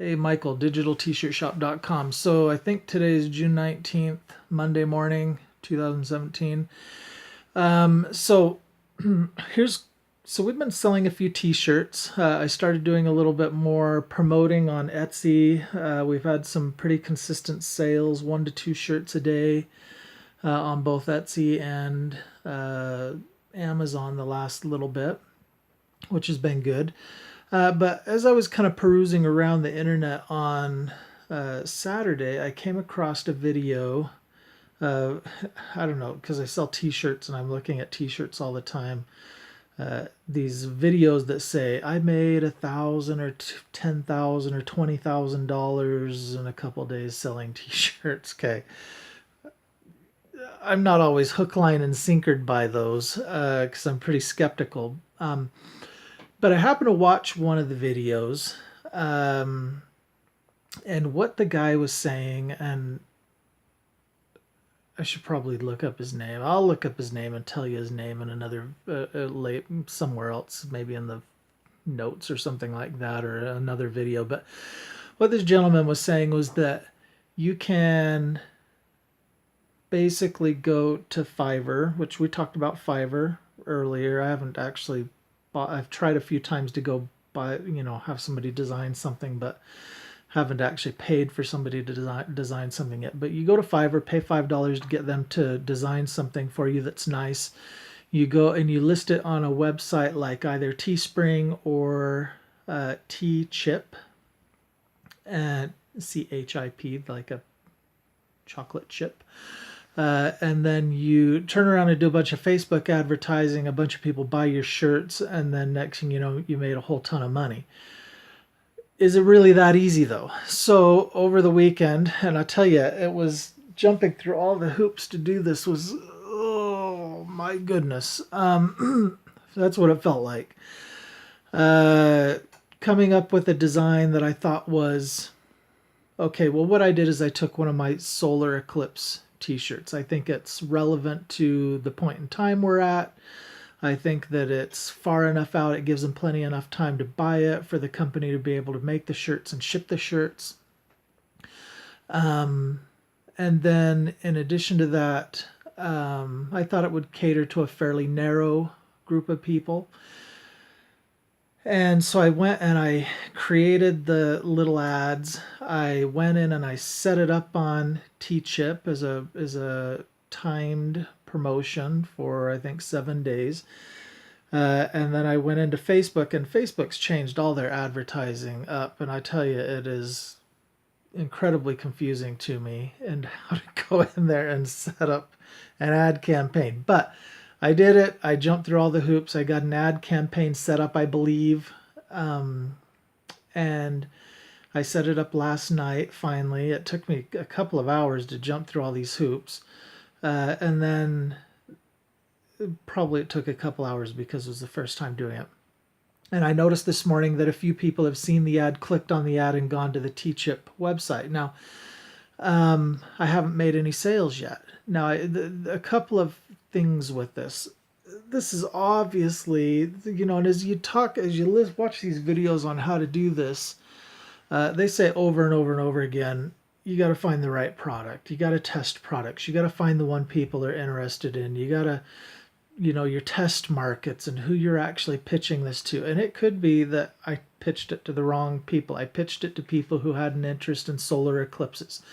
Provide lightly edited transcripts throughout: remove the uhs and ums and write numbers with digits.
Hey, Michael, digitaltshirtshop.com. So I think today is June 19th, Monday morning, 2017. So here's so we've been selling a few t-shirts. I started doing a little bit more promoting on Etsy. We've had some pretty consistent sales, 1 to 2 shirts a day on both Etsy and Amazon the last little bit, which has been good. But as I was kind of perusing around the internet on Saturday, I came across a video. Uh, I don't know, because I sell T-shirts and I'm looking at T-shirts all the time. These videos that say I made 1,000 or 10,000 or $20,000 in a couple days selling T-shirts. Okay, I'm not always hook, line, and sinkered by those because I'm pretty skeptical. But I happened to watch one of the videos, um, and what the guy was saying, and I should probably look up his name. I'll look up his name and tell you his name in another late somewhere else, maybe in the notes or something like that, or another video. But what this gentleman was saying was that you can basically go to Fiverr, which we talked about Fiverr earlier. I haven't actually bought. I've tried a few times to go buy, have somebody design something, but haven't actually paid for somebody to design something yet. But you go to Fiverr, pay $5 to get them to design something for you that's nice. You go and you list it on a website like either Teespring or Teechip, and CHIP, like a chocolate chip. And then you turn around and do a bunch of Facebook advertising. A bunch of people buy your shirts, and then next thing you know, you made a whole ton of money. Is it really that easy though? So over the weekend, and I tell you, it was jumping through all the hoops to do this was, oh my goodness. That's what it felt like. Uh, Coming up with a design that I thought was okay. Well, what I did is I took one of my solar eclipse t-shirts. I think it's relevant to the point in time we're at. I think that it's far enough out. It gives them plenty enough time to buy it for the company to be able to make the shirts and ship the shirts. Um, and then in addition to that, I thought it would cater to a fairly narrow group of people. And so I went and I created the little ads. I went in and I set it up on Teechip as a timed promotion for I think 7 days. And then I went into Facebook, and Facebook's changed all their advertising up, and I tell you, it is incredibly confusing to me and how to go in there and set up an ad campaign. But I did it. I jumped through all the hoops. I got an ad campaign set up, I believe, and I set it up last night. Finally, it took me a couple of hours to jump through all these hoops, and then probably it took a couple hours because it was the first time doing it. And I noticed this morning that a few people have seen the ad, clicked on the ad, and gone to the Teechip website. Now, I haven't made any sales yet. Now, a couple of things with this. This is obviously, and as you talk, as you watch these videos on how to do this, they say over and over and over again, you got to find the right product. You got to test products. You got to find the one people are interested in. You got to your test markets and who you're actually pitching this to. And it could be that I pitched it to the wrong people. I pitched it to people who had an interest in solar eclipses.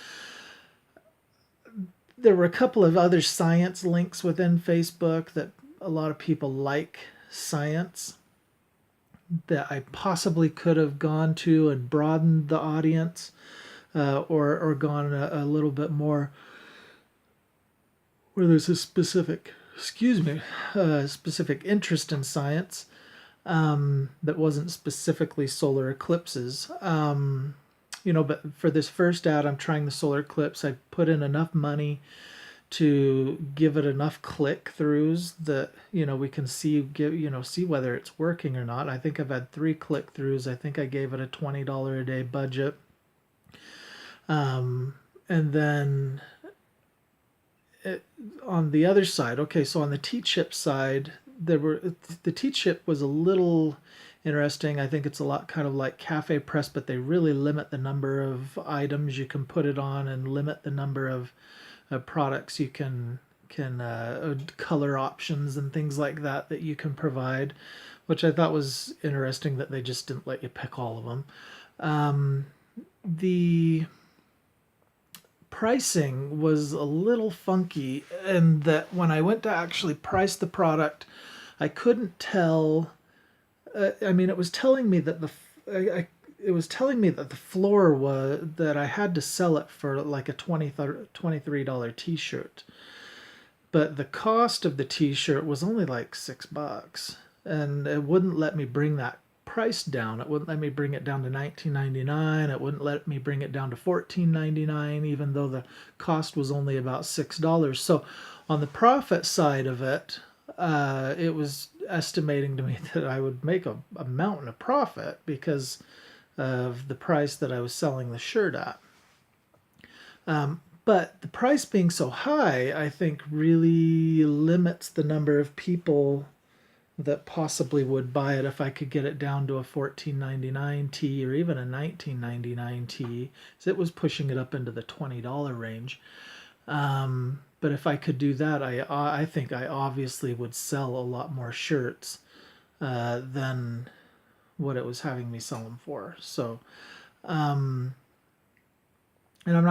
There were a couple of other science links within Facebook that a lot of people like science that I possibly could have gone to and broadened the audience, or gone a little bit more where there's a specific interest in science, that wasn't specifically solar eclipses. But for this first ad, I'm trying the solar eclipse. I put in enough money to give it enough click-throughs that we can see whether it's working or not. I think I've had 3 click-throughs. I think I gave it a $20 a day budget, and then on the other side, okay, so on the Teechip side, the Teechip was a little interesting. I think it's a lot kind of like Cafe Press, but they really limit the number of items you can put it on and limit the number of products you can color options and things like that that you can provide, which I thought was interesting that they just didn't let you pick all of them. The pricing was a little funky, and that when I went to actually price the product, I couldn't tell. I mean, it was telling me that it was telling me that the floor was that I had to sell it for like a $23 T-shirt, but the cost of the T-shirt was only like $6, and it wouldn't let me bring that price down. It wouldn't let me bring it down to $19.99. It wouldn't let me bring it down to $14.99, even though the cost was only about $6. So on the profit side of it, it was estimating to me that I would make a mountain of profit because of the price that I was selling the shirt at. But the price being so high, I think really limits the number of people that possibly would buy it if I could get it down to a $14.99 tee or even a $19.99 tee. So it was pushing it up into the $20 range. But if I could do that, I think I obviously would sell a lot more shirts than what it was having me sell them for. So, and I'm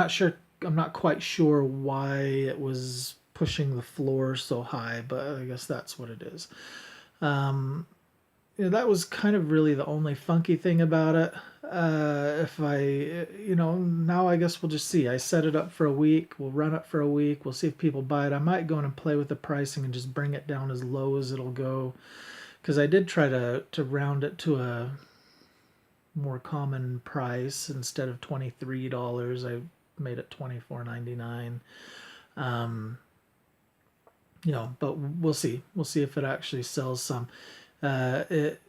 not quite sure why it was pushing the floor so high, but I guess that's what it is. That was kind of really the only funky thing about it. If I, now I guess we'll just see. I set it up for a week. We'll run it for a week. We'll see if people buy it. I might go in and play with the pricing and just bring it down as low as it'll go. Because I did try to round it to a more common price. Instead of $23, I made it $24.99. But we'll see. We'll see if it actually sells some. It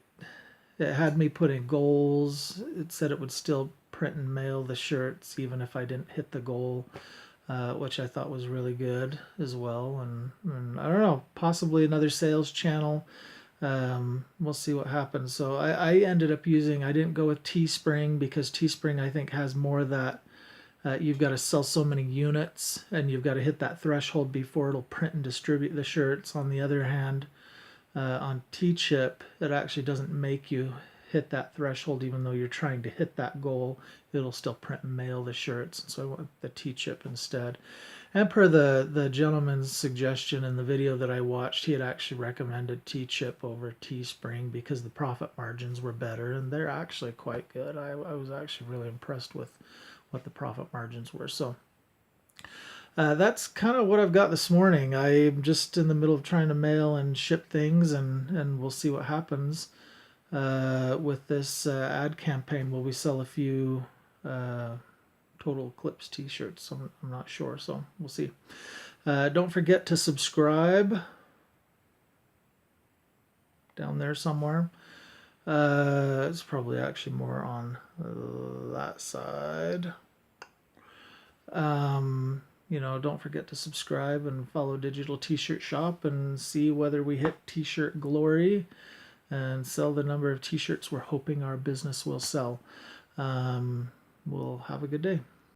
had me put in goals. It said it would still print and mail the shirts even if I didn't hit the goal, which I thought was really good as well. And I don't know, possibly another sales channel. We'll see what happens. So I ended up I didn't go with Teespring because Teespring I think has more of that. You've got to sell so many units and you've got to hit that threshold before it'll print and distribute the shirts. On the other hand, on Teechip, it actually doesn't make you hit that threshold even though you're trying to hit that goal. It'll still print and mail the shirts. So I went with the Teechip instead. And per the gentleman's suggestion in the video that I watched, he had actually recommended Teechip over Teespring because the profit margins were better, and they're actually quite good. I was actually really impressed with what the profit margins were. So that's kind of what I've got this morning. I'm just in the middle of trying to mail and ship things, and we'll see what happens with this ad campaign. Will we sell a few Total Eclipse t-shirts? I'm not sure, so we'll see. Don't forget to subscribe down there somewhere. It's probably actually more on that side. Don't forget to subscribe and follow Digital T-Shirt Shop and see whether we hit T-shirt glory and sell the number of T-shirts we're hoping our business will sell. We'll have a good day.